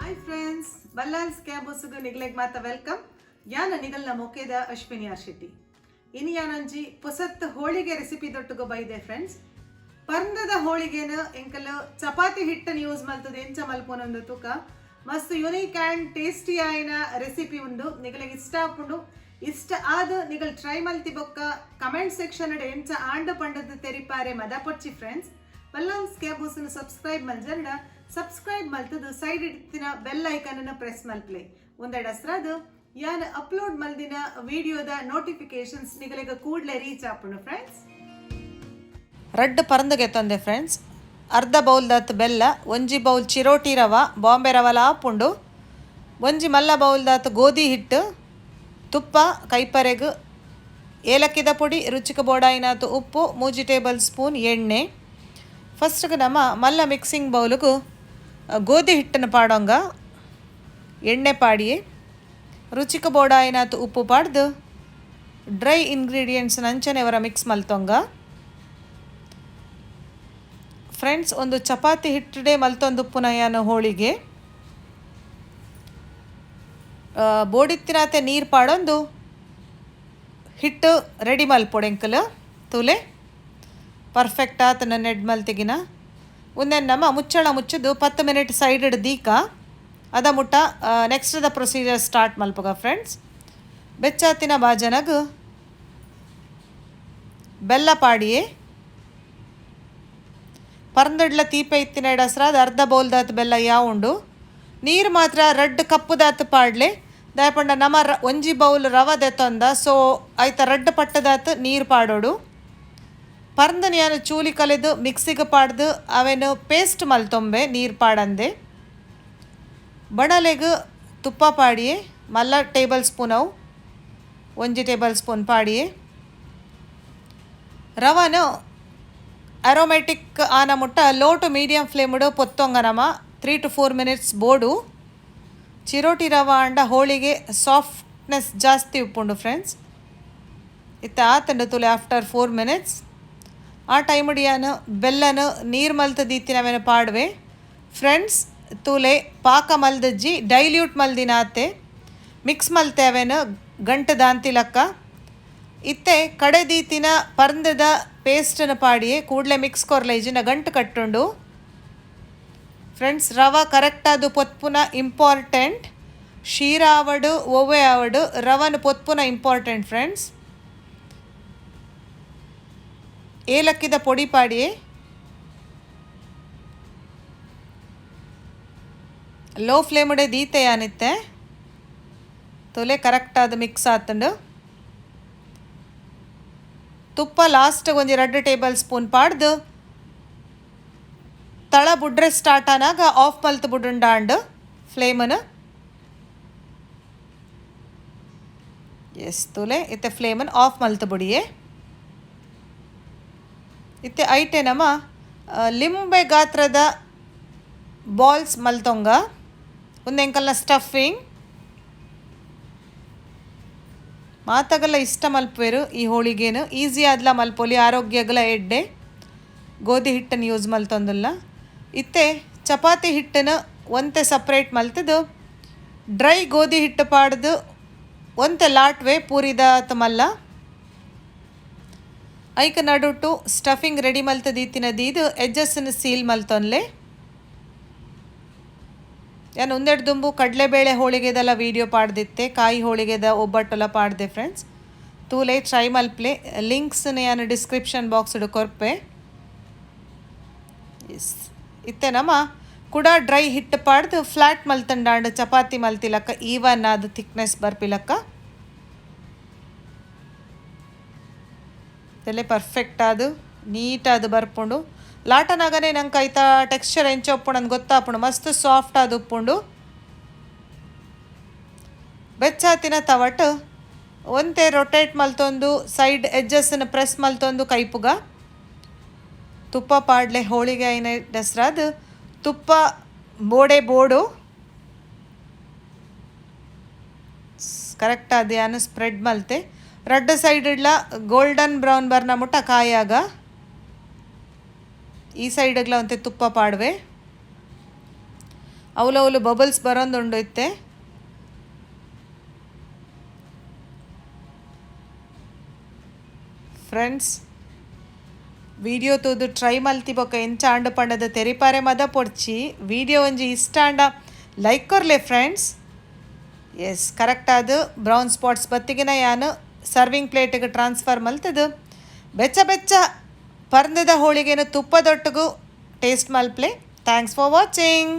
Hi friends, ಬಲ್ಲಾಲ್ಸ್ ಕ್ಯಾಬೋಸ್ಗೆ ನಿಗ್ಲೆಗ್ ಮಾತ welcome. ಯಾನ ನಿಗಲ್ನ ಮೊಕೇದ Ashwini R Shetty. ಇನ್ನು ಯಾನಂಜಿ ಪೊಸತ್ ಹೋಳಿಗೆ ರೆಸಿಪಿ ದೊಟ್ಟುಗ ಬೈದೆ ಫ್ರೆಂಡ್ಸ್. ಪರ್ಂದದ ಹೋಳಿಗೆನ ಎಂಕಲ್ ಚಪಾತಿ ಹಿಟ್ಟನ್ನು ಯೂಸ್ ಮಲ್ತದೆ ಎಂಚ ಮಲ್ಪೊನೊಂದು ತೂಕ ಮಸ್ತ್ ಯುನೀಕ್ ಆ್ಯಂಡ್ ಟೇಸ್ಟಿ ಆಯ್ನ ರೆಸಿಪಿ ಉಂಡು. ನಿಗಲಿಗೆ ಇಷ್ಟ ಆಪುಂಡು. ಇಷ್ಟ ಆದ ನಿಗಲ್ ಟ್ರೈ ಮಲ್ತಿ ಬೊಕ್ಕ ಕಮೆಂಟ್ ಸೆಕ್ಷನ್ ಅಡೆ ಎಂಚ ಆಂಡ ಪಂಡದ ತೆರಿಪಾರೆ ಮದ ಪೊಚ್ಚಿ ಫ್ರೆಂಡ್ಸ್. ಬಲ್ಲಾಲ್ಸ್ ಕ್ಯಾಬೋಸ್ನ ಸಬ್ಸ್ಕ್ರೈಬ್ ಮಲ್ಜರ್ಡ ಸಬ್ಸ್ಕ್ರೈಬ್ ಮಲ್ತದು ಸೈಡ್ ಇಡ್ತಿನ ಬೆಲ್ ಐಕನ್ ಅನ್ನು ಪ್ರೆಸ್ ಮಲ್ಪ್ಲೆ ಒಂದೆರಡು ಅಸ್ರಾದು ಯಾನ್ ಅಪ್ಲೋಡ್ ಮಲ್ದಿನ ವಿಡಿಯೋದ ನೋಟಿಫಿಕೇಶನ್ಸ್ ನಿಗಲಿಗೆ ಕೂಡಲೇ ರೀಚ್ ಆಪುಂಡು ಫ್ರೆಂಡ್ಸ್. ರಡ್ಡ್ ಪರಂದಗೆ ತಂದೆ ಫ್ರೆಂಡ್ಸ್. ಅರ್ಧ ಬೌಲ್ ದಾತ್ ಬೆಲ್ಲ, ಒಂಜಿ ಬೌಲ್ ಚಿರೋಟಿ ರವ, ಬಾಂಬೆ ರವಲ ಆಪುಂಡು, ಒಂಜಿ ಮಲ್ಲ ಬೌಲ್ ದಾತ್ ಗೋಧಿ ಹಿಟ್ಟು, ತುಪ್ಪ, ಕೈಪರೆಗು, ಏಲಕ್ಕಿದ ಪುಡಿ, ರುಚಿಗೆ ಬೋಡಾಯಿನಾತು ಉಪ್ಪು, 3 ಟೇಬಲ್ ಸ್ಪೂನ್ ಎಣ್ಣೆ. ಫಸ್ಟ್ಗೆ ನಮ್ಮ ಮಲ್ಲ ಮಿಕ್ಸಿಂಗ್ ಬೌಲ್ಗೂ ಗೋಧಿ ಹಿಟ್ಟನ್ನು ಪಾಡೋಂಗ ಎಣ್ಣೆ ಪಾಡಿ, ರುಚಿಗೆ ಬೋಡಾಯಿನಾತು ಉಪ್ಪು ಪಾಡ್ದು ಡ್ರೈ ಇಂಗ್ರೀಡಿಯೆಂಟ್ಸ್ ನಂಚನೆ ಅವರ ಮಿಕ್ಸ್ ಮಲ್ತೊಂಗ ಫ್ರೆಂಡ್ಸ್. ಒಂದು ಚಪಾತಿ ಹಿಟ್ಟಡೆ ಮಲ್ತೊಂದುಪ್ಪುನ ಯಾನು ಹೋಳಿಗೆ ಬೋಡಿತ್ತಿನಾತೆ ನೀರು ಪಾಡೊಂದು ಹಿಟ್ಟು ರೆಡಿ ಮಲ್ಪೊಡೆಂಕಲು ತೂಲೆ ಪರ್ಫೆಕ್ಟ್ ಆತ ನನ್ನ ಎಡ್ ಮಲ್ತಿಗಿನ ಒಂದೇ ನಮ್ಮ ಮುಚ್ಚಳ ಮುಚ್ಚದು 10 ಮಿನಿಟ್ ಸೈಡ್ ದೀಕ ಅದ ಮುಟ್ಟ ನೆಕ್ಸ್ಟ್ ದ ಪ್ರೊಸೀಜರ್ ಸ್ಟಾರ್ಟ್ ಮಲ್ಪಗ ಫ್ರೆಂಡ್ಸ್. ಬೆಚ್ಚಾತಿನ ಬಾಜನಗು ಬೆಲ್ಲ ಪಾಡಿಯೇ ಪರಂದಡ್ಲ ತೀಪೆ ಇತ್ತಿನ ಎಡಸ್ರಾದ ಅರ್ಧ ಬೌಲ್ ದಾತ್ ಬೆಲ್ಲ ಉಂಡು. ನೀರು ಮಾತ್ರ ರೆಡ್ ಕಪ್ಪು ದಾತ್ ಪಾಡ್ಲೆ ದಯಪಂಡ ನಮ್ಮ ಒಂಜಿ ಬೌಲ್ ರವ ದೆತ್ತೊಂದ ಸೊ ಆಯ್ತ ರೆಡ್ ಪಟ್ಟದಾತ್ ನೀರು ಪಾಡೋಡು. ಪರಂದನ ಯಾನು ಚೂಲಿ ಕಲೆದು ಮಿಕ್ಸಿಗೆ ಪಾಡ್ದು ಅವೇನು ಪೇಸ್ಟ್ ಮಲ್ತೊಂಬೆ ನೀರು ಪಾಡಂದೆ. ಬಣಲೆಗೆ ತುಪ್ಪ ಪಾಡಿಯೇ ಮಲ್ಲ ಟೇಬಲ್ ಸ್ಪೂನ್ ಅವು 1 ಟೇಬಲ್ ಸ್ಪೂನ್ ಪಾಡಿಯೇ ರವನು ಅರೋಮ್ಯಾಟಿಕ್ ಆನ ಮುಟ್ಟ ಲೋ ಟು ಮೀಡಿಯಂ ಫ್ಲೇಮ್ಡು ಪೊತ್ತೊಂಗ ನಮ್ಮ 3 to 4 ಮಿನಿಟ್ಸ್ ಬೋಡು. ಚಿರೋಟಿ ರವ ಅಂಡ ಹೋಳಿಗೆ ಸಾಫ್ಟ್ನೆಸ್ ಜಾಸ್ತಿ ಉಪ್ಪುಂಡು ಫ್ರೆಂಡ್ಸ್. ಇತ್ತ ಆತಂಡು ತುಲೆ ಆಫ್ಟರ್ 4 ಮಿನಿಟ್ಸ್ ಆ ಟೈಮಡಿ ಯಾನು ಬೆಲ್ಲನು ನೀರು ಮಲ್ತದೀತಿನವೇನು ಪಾಡ್ವೆ ಫ್ರೆಂಡ್ಸ್. ತೂಲೆ ಪಾಕ ಮಲ್ದಜ್ಜಿ ಡೈಲ್ಯೂಟ್ ಮಲ್ದಿನಾತೆ ಮಿಕ್ಸ್ ಮಲ್ತೆ ಅವೇನು ಗಂಟು ದಾಂತಿಲಕ್ಕ ಇತ್ತೆ ಕಡೆದೀತಿನ ಪರ್ಂದದ ಪೇಸ್ಟನ್ನು ಪಾಡಿಯೇ ಕೂಡಲೇ ಮಿಕ್ಸ್ ಕೊರ್ಲೈಜಿನ ಗಂಟು ಕಟ್ಟುಂಡು ಫ್ರೆಂಡ್ಸ್. ರವ ಕರೆಕ್ಟಾದು ಪೊತ್ಪುನ ಇಂಪಾರ್ಟೆಂಟ್. ಶೀರ ಆವಡು ಒವ್ವೆ ಆವಡು ರವನು ಪೊತ್ಪುನ ಇಂಪಾರ್ಟೆಂಟ್ ಫ್ರೆಂಡ್ಸ್. ಏಲಕ್ಕಿದ ಪೊಡಿ ಪಾಡಿಯೇ ಲೋ ಫ್ಲೇಮುಡೆ ದೀತೆ ಯಾನಿತ್ತೆ ತೊಲೆ ಕರೆಕ್ಟಾದ ಮಿಕ್ಸ್ ಆತಂಡು. ತುಪ್ಪ ಲಾಸ್ಟ್ ಒಂಜಿ 2 ಟೇಬಲ್ ಸ್ಪೂನ್ ಪಾಡ್ದು ತಳ ಬುಡ್ರೆ ಸ್ಟಾರ್ಟ್ ಆನಾಗ ಆಫ್ ಮಲ್ತು ಬುಡುಂಡಾಂಡು ಫ್ಲೇಮನ್ನು ಎಸ್ ತುಲೆ ಇತ್ತೆ ಫ್ಲೇಮನ್ನು ಆಫ್ ಮಲ್ತು ಬುಡಿಯೇ ಇತ್ತೆ ಐಟೆ ನಮ್ಮ ಲಿಂಬೆ ಗಾತ್ರದ ಬಾಲ್ಸ್ ಮಲ್ತೊಂಗ ಒಂದೆಂಕಲ್ನ ಸ್ಟಫಿಂಗ್ ಮಾತಾಗಲ್ಲ ಇಷ್ಟ ಮಲ್ಪುವೆರು ಈ ಹೋಳಿಗೆನು ಈಸಿ ಆದ್ಲ ಮಲ್ಪೊಲಿ ಆರೋಗ್ಯಗಲ ಎಡ್ಡೆ ಗೋಧಿ ಹಿಟ್ಟನ್ನು ಯೂಸ್ ಮಲ್ತೊಂದಿಲ್ಲ. ಇತ್ತೆ ಚಪಾತಿ ಹಿಟ್ಟನ್ನು ಒಂತೆ ಸಪ್ರೇಟ್ ಮಲ್ತದು ಡ್ರೈ ಗೋಧಿ ಹಿಟ್ಟು ಪಾಡ್ದು ಒಂತೆ ಲಾಟ್ವೆ ಪೂರಿದ ಮಲ್ಲ ಐಕ ನಡುಟು ಸ್ಟಫಿಂಗ್ ರೆಡಿ ಮಲ್ತದೀತಿನದೀದು ಎಡ್ಜಸ್ಸನ್ನು ಸೀಲ್ ಮಲ್ತೊನ್ಲೆ ಯಾನು ಒಂದೆರಡು ದುಂಬು ಕಡಲೆಬೇಳೆ ಹೋಳಿಗೆದೆಲ್ಲ ವೀಡಿಯೋ ಪಾಡ್ದಿತ್ತೆ, ಕಾಯಿ ಹೋಳಿಗೆದ ಒಬ್ಬಟ್ಟೆಲ್ಲ ಪಾಡ್ದೆ ಫ್ರೆಂಡ್ಸ್. ತೂಲೆ ಟ್ರೈ ಮಲ್ಪ್ಲೆ ಲಿಂಕ್ಸ್ನ ಯಾನು ಡಿಸ್ಕ್ರಿಪ್ಷನ್ ಬಾಕ್ಸ್ಡು ಕೊರ್ಪೆ ಎಸ್. ಇತ್ತೆ ನಮ್ಮ ಕೂಡ ಡ್ರೈ ಹಿಟ್ಟು ಪಾಡ್ದು ಫ್ಲ್ಯಾಟ್ ಮಲ್ತಂಡಾಂಡು ಚಪಾತಿ ಮಲ್ತಿಲಕ್ಕ ಈವನ್ ಆದ ಥಿಕ್ನೆಸ್ ಬರ್ಪಿಲಕ್ಕ ಇದೆಲ್ಲ ಪರ್ಫೆಕ್ಟ್ ಆದು ನೀಟಾದು ಬರ್ಪುಂಡು. ಲಾಟನಾಗನೇ ನಂಗೆ ಐತ ಟೆಕ್ಸ್ಚರ್ ಎಂಚ ಉಪ್ಪುಂಡು ಅಂತ ಗೊತ್ತಾಪುಂಡು. ಮಸ್ತ್ ಸಾಫ್ಟ್ ಆದ ಉಪ್ಪುಂಡು. ಬೆಚ್ಚಾತಿನ ತವಟ್ಟು ಒಂತೆ ರೊಟೇಟ್ ಮಲ್ತೊಂದು ಸೈಡ್ ಎಡ್ಜಸ್ಸನ್ನು ಪ್ರೆಸ್ ಮಲ್ತೊಂದು ಕೈಪುಗ ತುಪ್ಪ ಪಾಡ್ಲೆ ಹೋಳಿಗೆ ಐನ ದಸರಾದು ತುಪ್ಪ ಬೋಡು ಕರೆಕ್ಟ್ ಆದ ಯಾನು ಸ್ಪ್ರೆಡ್ ಮಲ್ತೆ ರೆಡ್ ಸೈಡ್ ಇಡ್ಲ ಗೋಲ್ಡನ್ ಬ್ರೌನ್ ಬರ್ನ ಮುಟ್ಟ ಕಾಯಾಗ ಈ ಸೈಡ್ಗಳ ಒಂತೆ ತುಪ್ಪ ಪಾಡ್ವೆ ಅವಲು ಬಬಲ್ಸ್ ಬರೋಂದುಂಡು ಇತ್ತೆ. ಫ್ರೆಂಡ್ಸ್ ವಿಡಿಯೋ ತೂದು ಟ್ರೈ ಮಲ್ತಿ ಬೊಕ್ಕ ಎಂಚ ಆಂಡ ಪಂಡದ ತೆರಿಪಾರೆ ಮದ ಪೊಡ್ಚಿ ವಿಡಿಯೋ ಒಂಜಿ ಇಷ್ಟ ಆಂಡ ಲೈಕ್ ಕೊರ್ಲೆ ಫ್ರೆಂಡ್ಸ್. ಎಸ್ ಕರೆಕ್ಟ್ ಆದು ಬ್ರೌನ್ ಸ್ಪಾಟ್ಸ್ ಬತ್ತಿಗಿನ ಯಾನು ಸರ್ವಿಂಗ್ ಪ್ಲೇಟಿಗೆ ಟ್ರಾನ್ಸ್ಫರ್ ಮಲ್ತದು ಬೆಚ್ಚ ಬೆಚ್ಚ ಪರ್ಂದದ ಹೋಳಿಗೆನು ತುಪ್ಪದೊಟ್ಟಿಗೂ ಟೇಸ್ಟ್ ಮಲ್ಪ್ಲೆ. Thanks for watching.